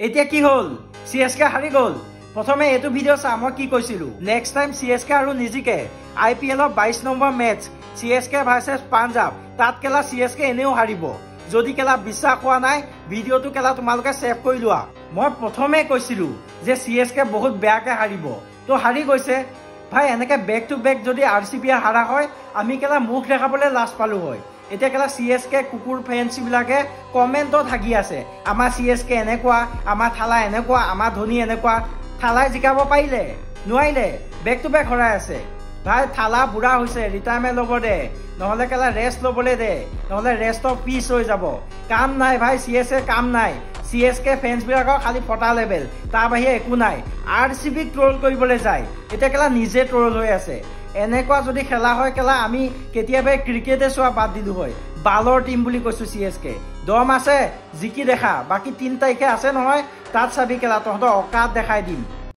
এতিয়া কি হল CSK হাৰি গল প্ৰথমে এটো ভিডিও চা মই কি কৈছিলো নেক্সট টাইম CSK আৰু নিজিকে IPL 22 number match CSK versus Punjab তাত কেলা CSK এনেও হাৰিব যদি কেলা বিশ্বাস হোৱা নাই ভিডিওটো কেলা তোমালোকে সেভ কৰি লোৱা মই প্ৰথমে কৈছিলো যে CSK বহুত বেয়াকে হাৰিব তো হাৰি গৈছে ভাই এনেকে বেক টু বেক যদি RCB হাৰা হয় আমি কেলা মুখ দেখাবলৈ লাজ পালো হয় এতিয়া কেলা CSK কুকুৰ ফেন্স বিলাকে কমেন্টত থাকি আছে আমাৰ CSK এনেকুৱা আমাৰ থালা এনেকুৱা আমাৰ ধনী এনেকুৱা থালাই জিকাব পাৰিলে নোৱাইলে বেক টু বেক হৰাই আছে ভাই থালা বুঢ়া হৈছে ৰিটায়াৰমেন্ট ল'ব দে নহলে কেলা ৰেষ্ট ল'বলৈ দে নহলে ৰেষ্ট অফ পিচ হৈ যাব কাম নাই ভাই CSK কাম নাই CSK ফেন্স বিলাকৰ খালি ফটা লেভেল তাৰ বাহিৰে একো নাই RCB ট্ৰল কৰিবলৈ যায় এতিয়া কেলা নিজে ট্ৰল হৈ আছে এনেকুৱা যদি খেলা হয় কেলা আমি কেতিয়াবা ক্ৰিকেটে চোৱা বাদ দিলো হয় বালৰ টিম বুলি কৈছো CSK দম আছে জিকি দেখা বাকি 3 তাৰিখে আছে নহয় তাত চাবি কেলা তহঁতৰ অকাত দেখাই দিম